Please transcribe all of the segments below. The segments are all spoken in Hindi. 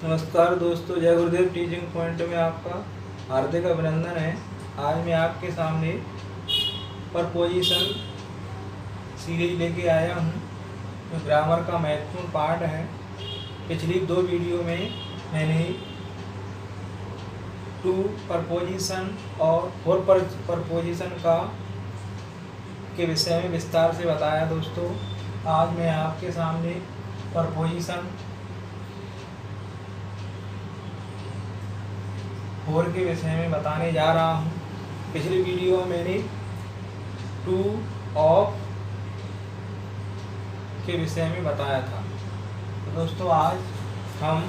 नमस्कार दोस्तों, जय गुरुदेव टीचिंग पॉइंट में आपका हार्दिक अभिनंदन है। आज मैं आपके सामने प्रपोजिशन सीरीज लेके आया हूँ, जो ग्रामर का महत्वपूर्ण पार्ट है। पिछली 2 वीडियो में मैंने 2 प्रपोजिशन और 4 प्रपोजिशन के विषय में विस्तार से बताया। दोस्तों, आज मैं आपके सामने प्रपोजिशन 4 के विषय में बताने जा रहा हूँ। पिछली वीडियो में मैंने 2 ऑफ के विषय में बताया था। तो दोस्तों, आज हम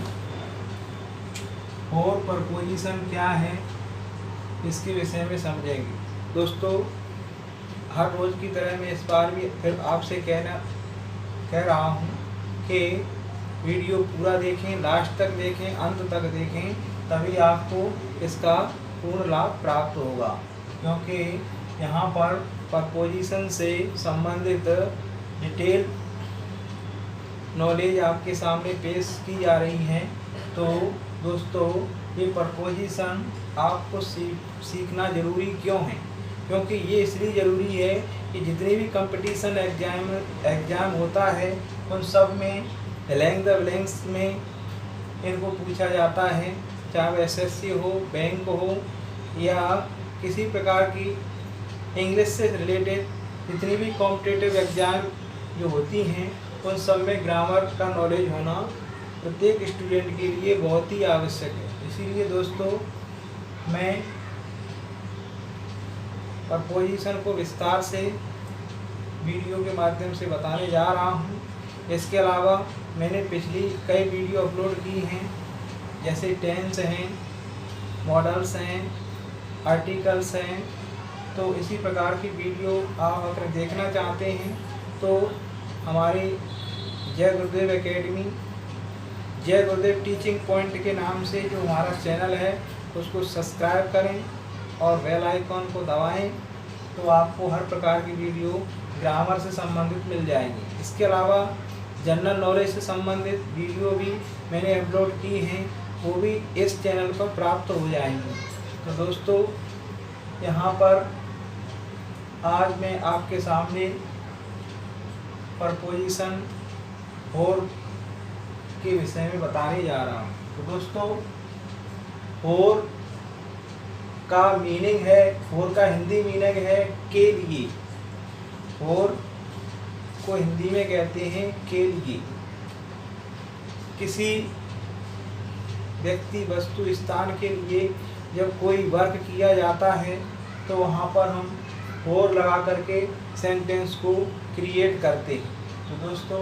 4 प्रपोजिशन क्या है इसके विषय में समझेंगे। दोस्तों, हर रोज़ की तरह मैं इस बार भी फिर आपसे कह रहा हूँ कि वीडियो पूरा देखें, लास्ट तक देखें, अंत तक देखें, तभी आपको इसका पूर्ण लाभ प्राप्त होगा। क्योंकि यहाँ पर प्रपोजिशन से संबंधित डिटेल नॉलेज आपके सामने पेश की जा रही है। तो दोस्तों, ये प्रपोजिशन आपको सीखना ज़रूरी क्यों है? क्योंकि ये इसलिए ज़रूरी है कि जितने भी कंपटीशन एग्ज़ाम होता है उन सब में लैंग्वेज द ब्लैंक्स में इनको पूछा जाता है। चाहे वो एसएससी हो, बैंक हो या किसी प्रकार की इंग्लिश से रिलेटेड जितनी भी कॉम्पिटिटिव एग्ज़ाम जो होती हैं उन सब में ग्रामर का नॉलेज होना प्रत्येक स्टूडेंट के लिए बहुत ही आवश्यक है। इसीलिए दोस्तों, मैं प्रपोजिशन को विस्तार से वीडियो के माध्यम से बताने जा रहा हूँ। इसके अलावा मैंने पिछली कई वीडियो अपलोड की हैं, जैसे टेंस हैं, मॉडल्स हैं, आर्टिकल्स हैं। तो इसी प्रकार की वीडियो आप अगर देखना चाहते हैं तो हमारी जय गुरुदेव एकेडमी, जय गुरुदेव टीचिंग पॉइंट के नाम से जो हमारा चैनल है उसको सब्सक्राइब करें और बेल आइकॉन को दबाएं, तो आपको हर प्रकार की वीडियो ग्रामर से संबंधित मिल जाएंगी। इसके अलावा जनरल नॉलेज से संबंधित वीडियो भी मैंने अपलोड की हैं, वो भी इस चैनल पर प्राप्त हो जाएंगी। तो दोस्तों, यहाँ पर आज मैं आपके सामने प्रपोजिशन 4 के विषय में बताने जा रहा हूँ। तो दोस्तों, 4 का मीनिंग है, 4 का हिंदी मीनिंग है के लिए। 4 को हिंदी में कहते हैं के लिए। किसी व्यक्ति, वस्तु, स्थान के लिए जब कोई वर्क किया जाता है तो वहाँ पर हम 4 लगा करके सेंटेंस को क्रिएट करते हैं। तो दोस्तों,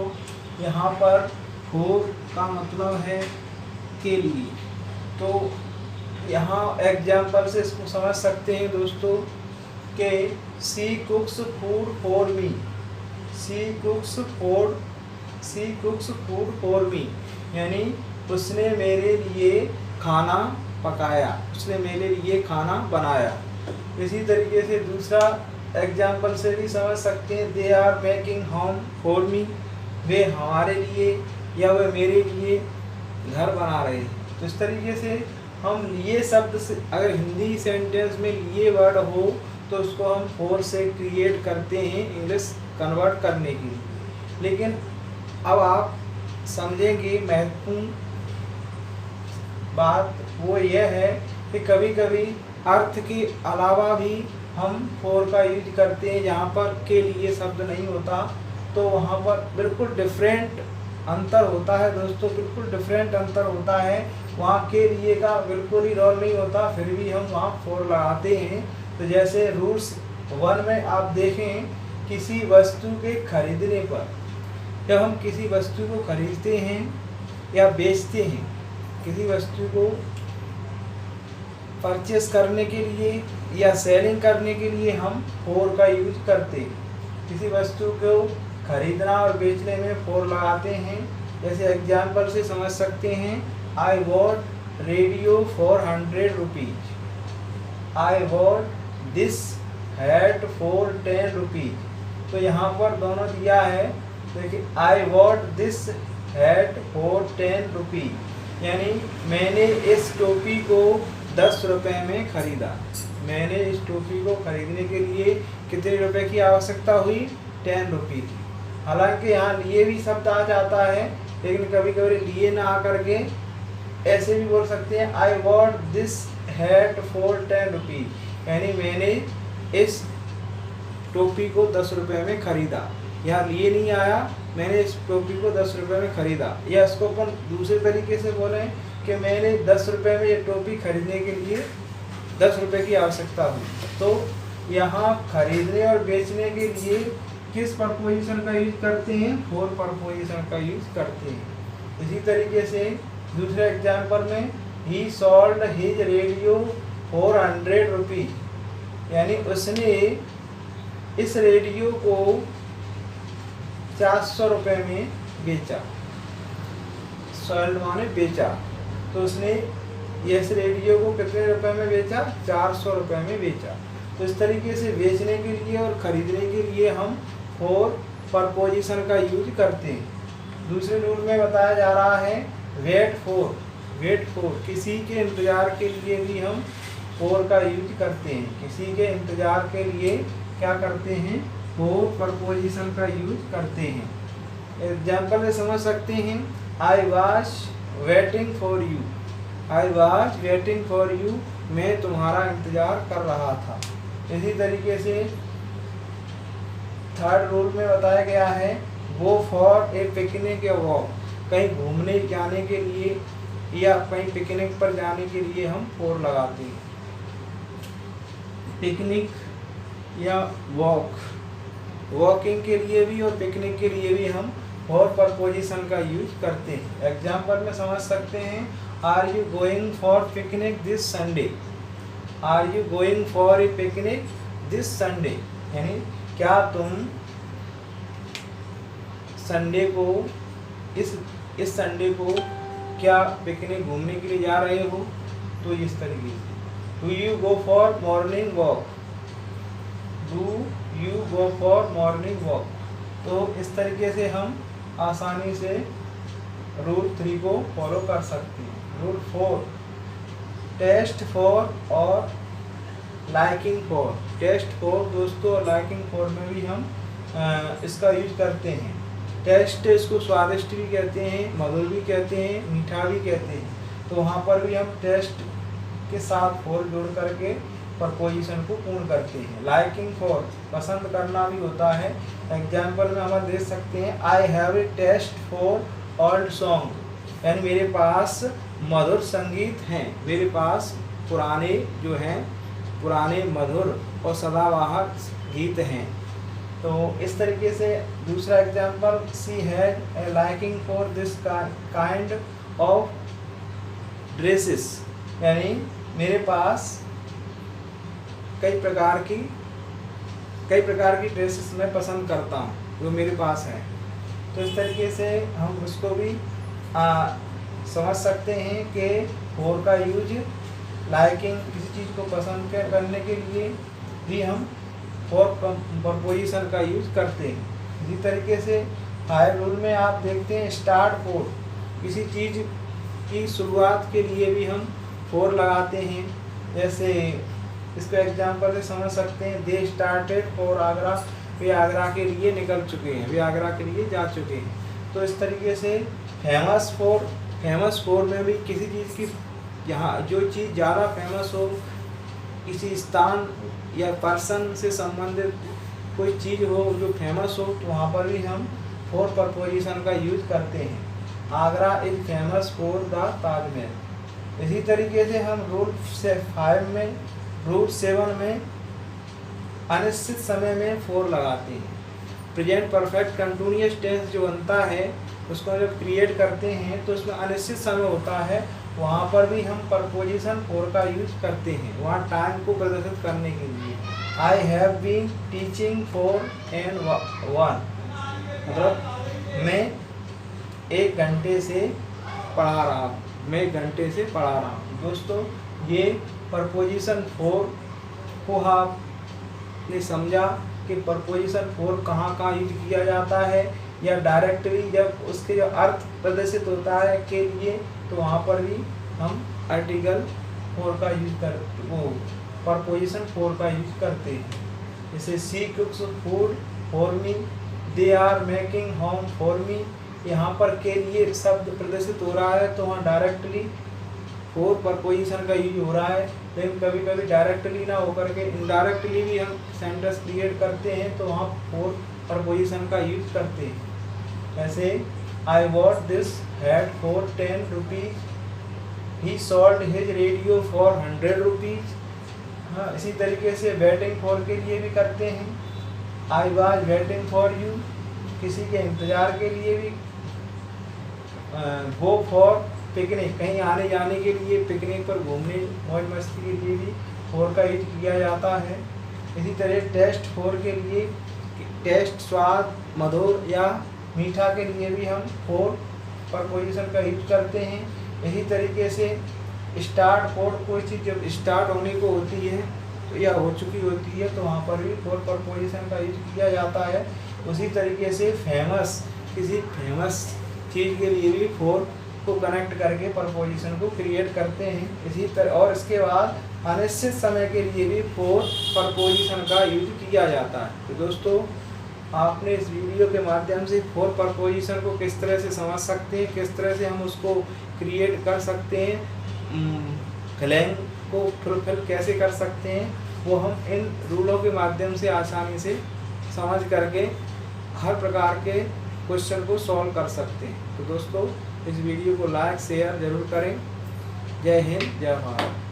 यहाँ पर 4 का मतलब है के लिए। तो यहाँ एग्जाम्पल से इसको समझ सकते हैं दोस्तों कि she cooks food for me, she cooks food for मी, यानी उसने मेरे लिए खाना पकाया, उसने मेरे लिए खाना बनाया। इसी तरीके से दूसरा एग्जाम्पल से भी समझ सकते हैं, they are making home for me, वे हमारे लिए या वे मेरे लिए घर बना रहे हैं। तो इस तरीके से हम लिए शब्द से, अगर हिंदी सेंटेंस में लिए वर्ड हो तो उसको हम 4 से क्रिएट करते हैं इंग्लिश कन्वर्ट करने के लिए। लेकिन अब आप समझेंगे महत्वपूर्ण बात वो यह है कि कभी कभी अर्थ के अलावा भी हम 4 का यूज करते हैं। जहाँ पर के लिए शब्द नहीं होता तो वहाँ पर बिल्कुल डिफरेंट अंतर होता है। दोस्तों, बिल्कुल डिफरेंट अंतर होता है। वहाँ के लिए का बिल्कुल ही रोल नहीं होता, फिर भी हम वहाँ 4 लगाते हैं। तो जैसे रूल्स 1 में आप देखें, किसी वस्तु के खरीदने पर, जब हम किसी वस्तु को खरीदते हैं या बेचते हैं, किसी वस्तु को परचेस करने के लिए या सेलिंग करने के लिए हम 4 का यूज करते हैं। किसी वस्तु को खरीदना और बेचने में 4 लगाते हैं। जैसे एग्जाम्पल से समझ सकते हैं, I bought radio for 100 rupees, I bought this hat for 10 rupees. तो यहाँ पर दोनों दिया है। देखिए, I bought this hat for 10 rupees, यानी मैंने इस टोपी को 10 रुपये में खरीदा। मैंने इस टोपी को खरीदने के लिए कितने रुपए की आवश्यकता हुई? 10 रुपये की। हालांकि यहाँ लिए भी शब्द आ जाता है, लेकिन कभी कभी लिए ना आकर के ऐसे भी बोल सकते हैं I want this hat for 10 rupees, यानी मैंने इस टोपी को 10 रुपये में खरीदा। यहाँ लिए नहीं आया, मैंने इस टोपी को 10 रुपये में खरीदा। या इसको अपन दूसरे तरीके से बोलें कि मैंने 10 रुपये में ये टोपी खरीदने के लिए 10 रुपये की आवश्यकता हुई। तो यहाँ खरीदने और बेचने के लिए किस प्रपोजिशन का यूज करते हैं? फॉर प्रपोजिशन का यूज करते हैं। इसी तरीके से दूसरे एग्जाम्पल में ही sold his radio for 100 rupees, यानी उसने इस रेडियो को 400 रुपये में बेचा। सोल्ड माने बेचा, तो उसने इस रेडियो को कितने रुपए में बेचा? 400 रुपये में बेचा। तो इस तरीके से बेचने के लिए और खरीदने के लिए हम फॉर प्रपोजिशन का यूज करते हैं। दूसरे रूल में बताया जा रहा है वेट फॉर। वेट फॉर, किसी के इंतजार के लिए भी हम फॉर का यूज करते हैं। किसी के इंतजार के लिए क्या करते हैं? फॉर प्रपोजिशन का यूज करते हैं। एग्जाम्पल में समझ सकते हैं I was waiting for you. I was waiting for you, मैं तुम्हारा इंतजार कर रहा था। इसी तरीके से थर्ड रूल में बताया गया है गो फॉर ए पिकनिक या वॉक। कहीं घूमने जाने के लिए या कहीं पिकनिक पर जाने के लिए हम फॉर लगाते हैं। पिकनिक या वॉक, वॉकिंग के लिए भी और पिकनिक के लिए भी हम फॉर प्रपोजिशन का यूज करते हैं। एग्जाम्पल में समझ सकते हैं are you going for picnic this Sunday. Are you going for a picnic this Sunday, यानी क्या तुम संडे को इस संडे को क्या पिकनिक घूमने के लिए जा रहे हो? तो इस तरीके से do you go for morning walk. Do you go for morning walk. तो इस तरीके से हम आसानी से रूल 3 को फॉलो कर सकते हैं। रूल 4 टेस्ट फॉर और लाइकिंग फॉर। टेस्ट फॉर दोस्तों और लाइकिंग फॉर में भी हम इसका यूज करते हैं। टेस्ट इसको स्वादिष्ट भी कहते हैं, मधुर भी कहते हैं, मीठा भी कहते हैं। तो वहाँ पर भी हम टेस्ट के साथ फॉर जोड़ करके प्रपोजिशन को पूर्ण करते हैं। लाइकिंग फॉर पसंद करना भी होता है। एग्जाम्पल में हम देख सकते हैं I have a taste for old song, यानी मेरे पास मधुर संगीत हैं। मेरे पास पुराने जो हैं पुराने मधुर और सदाबहार गीत हैं। तो इस तरीके से दूसरा example she had a liking for this kind of dresses, यानी मेरे पास कई प्रकार की ड्रेसेस मैं पसंद करता हूँ जो मेरे पास है। तो इस तरीके से हम उसको भी समझ सकते हैं कि फॉर का यूज लाइकिंग किसी चीज़ को पसंद करने के लिए भी हम फॉर प्रपोजिशन का यूज करते हैं। इसी तरीके से हायर रूल में आप देखते हैं स्टार्ट फॉर, किसी चीज़ की शुरुआत के लिए भी हम फॉर लगाते हैं। जैसे इसको एग्जाम्पल से समझ सकते हैं दे स्टार्टेड फॉर आगरा, वे आगरा के लिए निकल चुके हैं, वे आगरा के लिए जा चुके हैं। तो इस तरीके से फेमस फॉर में भी किसी चीज़ की यहाँ जो चीज़ ज़्यादा फेमस हो, किसी स्थान या पर्सन से संबंधित कोई चीज़ हो जो फेमस हो, तो वहाँ पर भी हम फॉर प्रपोजिशन का यूज करते हैं। Agra is famous for the Taj Mahal. इसी तरीके से हम रूल 7 में अनिश्चित समय में फॉर लगाते हैं। प्रेजेंट परफेक्ट कंटिन्यूअस टेंस जो बनता है उसको जब क्रिएट करते हैं तो उसमें अनिश्चित समय होता है, वहाँ पर भी हम प्रपोजिशन फॉर का यूज करते हैं, वहाँ टाइम को प्रदर्शित करने के लिए। I have been teaching for an 1, मतलब मैं 1 घंटे से पढ़ा रहा हूँ, मैं 1 घंटे से पढ़ा रहा हूँ। दोस्तों ये प्रपोजिशन फॉर को आपने समझा कि प्रपोजिशन फॉर कहाँ कहाँ यूज किया जाता है, या डायरेक्टली जब उसके जो अर्थ प्रदर्शित होता है के लिए, तो वहाँ पर भी हम आर्टिकल 4 का यूज कर प्रपोजिशन 4 का यूज करते हैं। जैसे she cooks food for me, they are making home for me, यहाँ पर के लिए शब्द प्रदर्शित हो रहा है तो वहाँ डायरेक्टली 4 प्रपोजिशन का यूज हो रहा है। लेकिन कभी कभी डायरेक्टली ना होकर के इनडायरेक्टली भी हम सेंटेंस क्रिएट करते हैं तो वहाँ 4 प्रपोजिशन का यूज करते हैं। ऐसे I bought this hat for 10 rupees, he sold his radio for 100 rupees. हाँ, इसी तरीके से वेटिंग फॉर के लिए भी करते हैं। I was waiting for you, किसी के इंतज़ार के लिए भी। गो फॉर पिकनिक, कहीं आने जाने के लिए, पिकनिक पर घूमने मौज मस्ती के लिए भी 4 का यूज किया जाता है। इसी तरह टेस्ट फॉर के लिए, टेस्ट स्वाद, मधुर या मीठा के लिए भी हम 4 प्रपोजिशन का यूज करते हैं। इसी तरीके से स्टार्ट फॉर, कोई चीज़ जब स्टार्ट होने को होती है तो या हो चुकी होती है तो वहाँ पर भी 4 प्रपोजिशन का यूज किया जाता है। उसी तरीके से फेमस, किसी फेमस चीज़ के लिए भी 4 को कनेक्ट करके प्रपोजिशन को क्रिएट करते हैं। इसी तरह और इसके बाद अनिश्चित समय के लिए भी 4 प्रपोजिशन का यूज किया जाता है। तो दोस्तों, आपने इस वीडियो के माध्यम से 4 प्रपोजिशन को किस तरह से समझ सकते हैं, किस तरह से हम उसको क्रिएट कर सकते हैं, क्लैंग को फुलफिल कैसे कर सकते हैं, वो हम इन रूलों के माध्यम से आसानी से समझ करके हर प्रकार के क्वेश्चन को सॉल्व कर सकते हैं। तो दोस्तों, इस वीडियो को लाइक शेयर ज़रूर करें। जय हिंद, जय भारत।